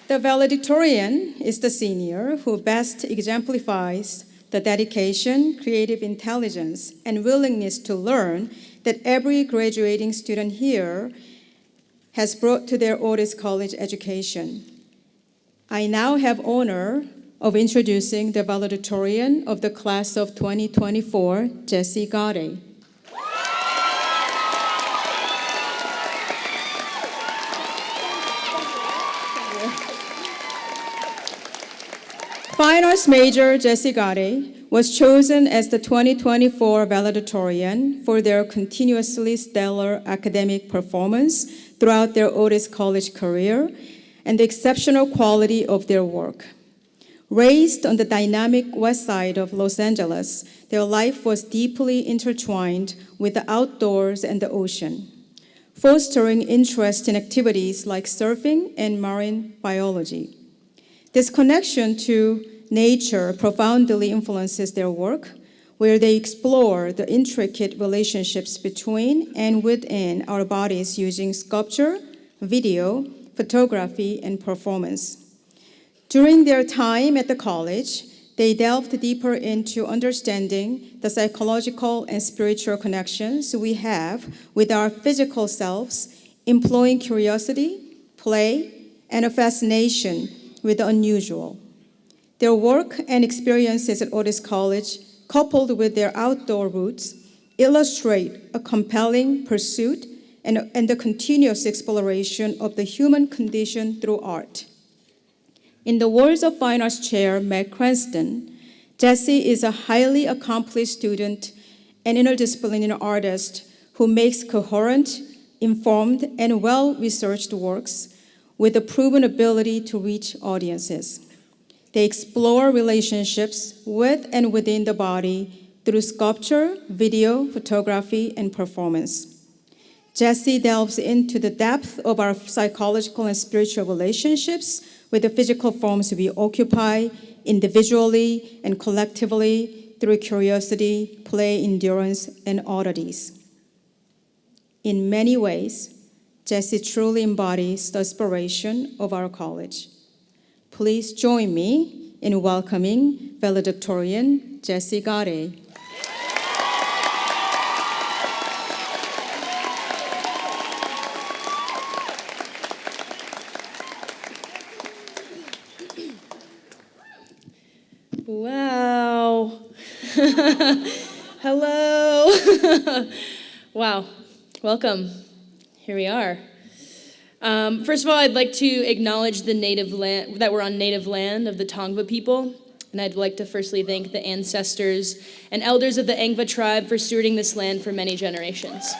The valedictorian is the senior who best exemplifies the dedication, creative intelligence, and willingness to learn that every graduating student here has brought to their Otis College education. I now have honor of introducing the valedictorian of the class of 2024, Jessie Gaudet. Fine Arts major Jessie Gaudet was chosen as the 2024 valedictorian for their continuously stellar academic performance throughout their Otis College career and the exceptional quality of their work. Raised on the dynamic west side of Los Angeles, their life was deeply intertwined with the outdoors and the ocean, fostering interest in activities like surfing and marine biology. This connection to nature profoundly influences their work, where they explore the intricate relationships between and within our bodies using sculpture, video, photography, and performance. During their time at the college, they delved deeper into understanding the psychological and spiritual connections we have with our physical selves, employing curiosity, play, and a fascination with the unusual. Their work and experiences at Otis College, coupled with their outdoor roots, illustrate a compelling pursuit and the continuous exploration of the human condition through art. In the words of Fine Arts Chair Meg Cranston, Jessie is a highly accomplished student and interdisciplinary artist who makes coherent, informed, and well-researched works with a proven ability to reach audiences. They explore relationships with and within the body through sculpture, video, photography, and performance. Jessie delves into the depth of our psychological and spiritual relationships with the physical forms we occupy individually and collectively through curiosity, play, endurance, and oddities. In many ways, Jessie truly embodies the aspiration of our college. Please join me in welcoming valedictorian Jessie Gaudet. Wow. Hello. Wow. Welcome. Here we are. First of all, I'd like to acknowledge the native land, that we're on native land of the Tongva people, and I'd like to firstly thank the ancestors and elders of the Angva tribe for stewarding this land for many generations.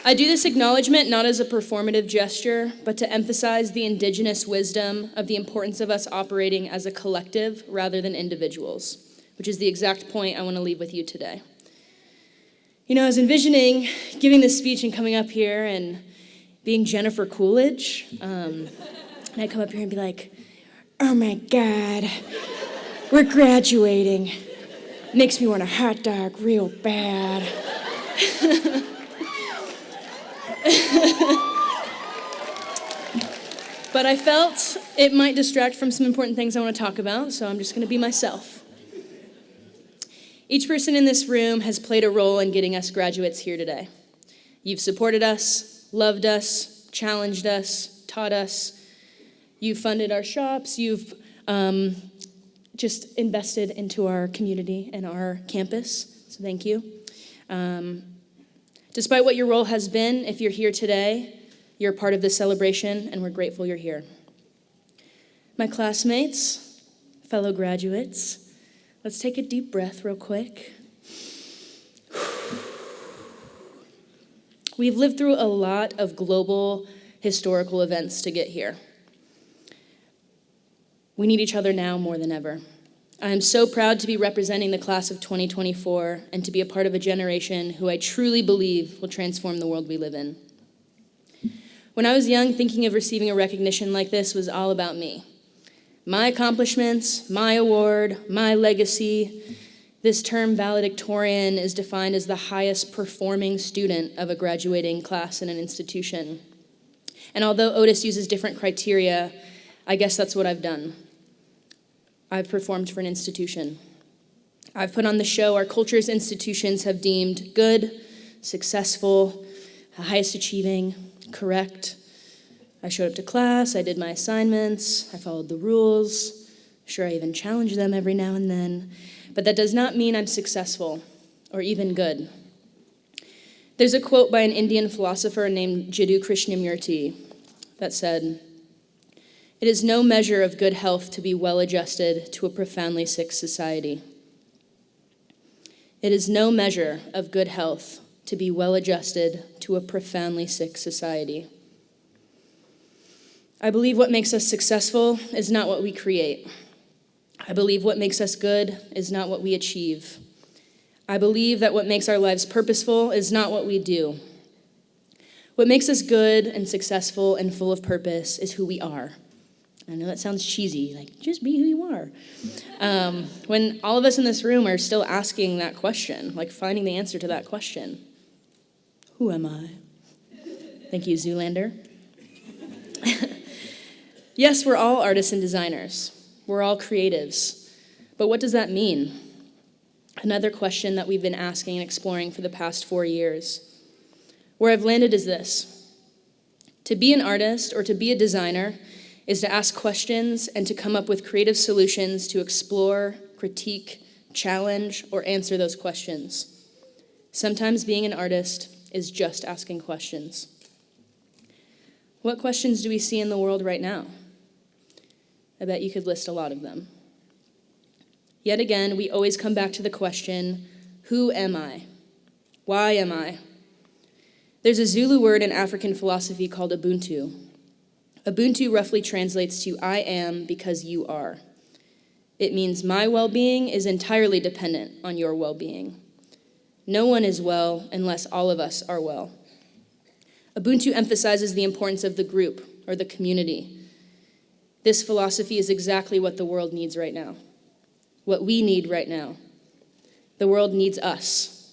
I do this acknowledgement not as a performative gesture, but to emphasize the indigenous wisdom of the importance of us operating as a collective rather than individuals, which is the exact point I want to leave with you today. You know, I was envisioning giving this speech and coming up here and being Jennifer Coolidge, and I'd come up here and be like, oh my God, we're graduating. Makes me want a hot dog real bad. But I felt it might distract from some important things I want to talk about, so I'm just going to be myself. Each person in this room has played a role in getting us graduates here today. You've supported us, loved us, challenged us, taught us. You've funded our shops. You've just invested into our community and our campus, so thank you. Despite what your role has been, if you're here today, you're part of this celebration, and we're grateful you're here. My classmates, fellow graduates, let's take a deep breath real quick. We've lived through a lot of global historical events to get here. We need each other now more than ever. I am so proud to be representing the class of 2024 and to be a part of a generation who I truly believe will transform the world we live in. When I was young, thinking of receiving a recognition like this was all about me. My accomplishments, my award, my legacy. This term, valedictorian, is defined as the highest performing student of a graduating class in an institution. And although Otis uses different criteria, I guess that's what I've done. I've performed for an institution. I've put on the show our culture's institutions have deemed good, successful, highest achieving, correct. I showed up to class, I did my assignments, I followed the rules. Sure, I even challenged them every now and then. But that does not mean I'm successful or even good. There's a quote by an Indian philosopher named Jiddu Krishnamurti that said, "It is no measure of good health to be well-adjusted to a profoundly sick society." It is no measure of good health to be well-adjusted to a profoundly sick society. I believe what makes us successful is not what we create. I believe what makes us good is not what we achieve. I believe that what makes our lives purposeful is not what we do. What makes us good and successful and full of purpose is who we are. I know that sounds cheesy, like, just be who you are. When all of us in this room are still asking that question, like finding the answer to that question. Who am I? Thank you, Zoolander. Yes, we're all artists and designers. We're all creatives. But what does that mean? Another question that we've been asking and exploring for the past 4 years. Where I've landed is this. To be an artist or to be a designer is to ask questions and to come up with creative solutions to explore, critique, challenge, or answer those questions. Sometimes being an artist is just asking questions. What questions do we see in the world right now? I bet you could list a lot of them. Yet again, we always come back to the question, who am I? Why am I? There's a Zulu word in African philosophy called Ubuntu. Ubuntu roughly translates to I am because you are. It means my well-being is entirely dependent on your well-being. No one is well unless all of us are well. Ubuntu emphasizes the importance of the group or the community. This philosophy is exactly what the world needs right now, what we need right now. The world needs us,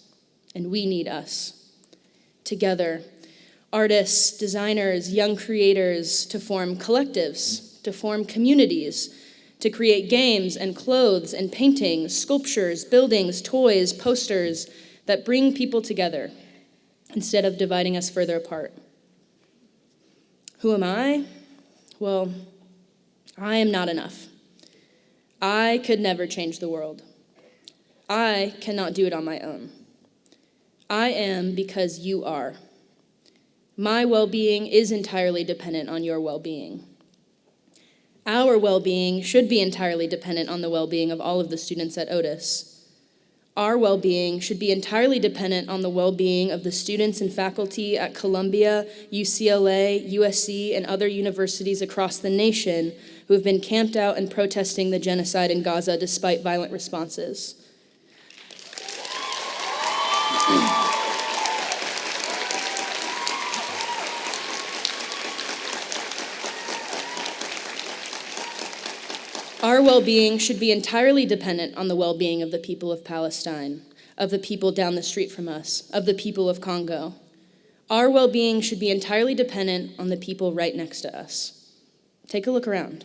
and we need us. Together, artists, designers, young creators, to form collectives, to form communities, to create games and clothes and paintings, sculptures, buildings, toys, posters that bring people together instead of dividing us further apart. Who am I? Well, I am not enough. I could never change the world. I cannot do it on my own. I am because you are. My well-being is entirely dependent on your well-being. Our well-being should be entirely dependent on the well-being of all of the students at Otis. Our well-being should be entirely dependent on the well-being of the students and faculty at Columbia, UCLA, USC, and other universities across the nation who have been camped out and protesting the genocide in Gaza despite violent responses. Our well-being should be entirely dependent on the well-being of the people of Palestine, of the people down the street from us, of the people of Congo. Our well-being should be entirely dependent on the people right next to us. Take a look around.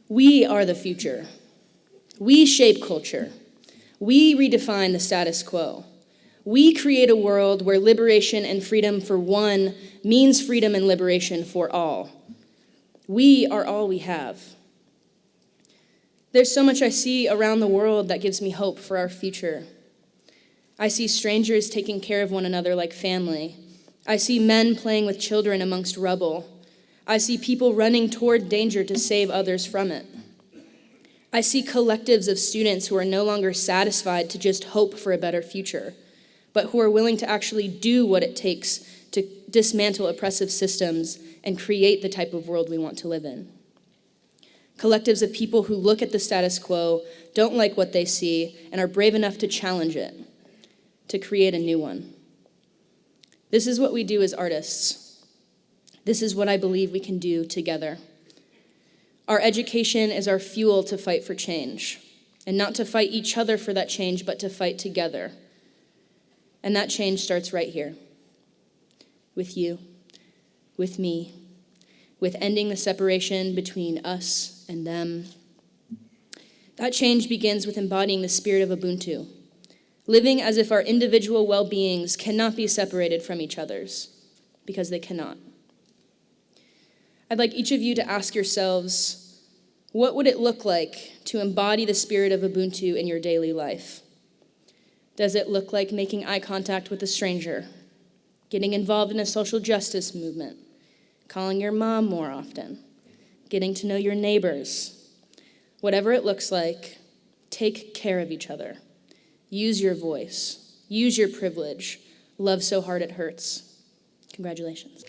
We are the future. We shape culture. We redefine the status quo. We create a world where liberation and freedom for one means freedom and liberation for all. We are all we have. There's so much I see around the world that gives me hope for our future. I see strangers taking care of one another like family. I see men playing with children amongst rubble. I see people running toward danger to save others from it. I see collectives of students who are no longer satisfied to just hope for a better future, but who are willing to actually do what it takes to dismantle oppressive systems and create the type of world we want to live in. Collectives of people who look at the status quo, don't like what they see, and are brave enough to challenge it, to create a new one. This is what we do as artists. This is what I believe we can do together. Our education is our fuel to fight for change. and not to fight each other for that change, but to fight together. And that change starts right here, with you, with me, with ending the separation between us and them. That change begins with embodying the spirit of Ubuntu, living as if our individual well-beings cannot be separated from each other's, because they cannot. I'd like each of you to ask yourselves, what would it look like to embody the spirit of Ubuntu in your daily life? Does it look like making eye contact with a stranger, getting involved in a social justice movement, calling your mom more often, getting to know your neighbors? Whatever it looks like, take care of each other. Use your voice. Use your privilege. Love so hard it hurts. Congratulations.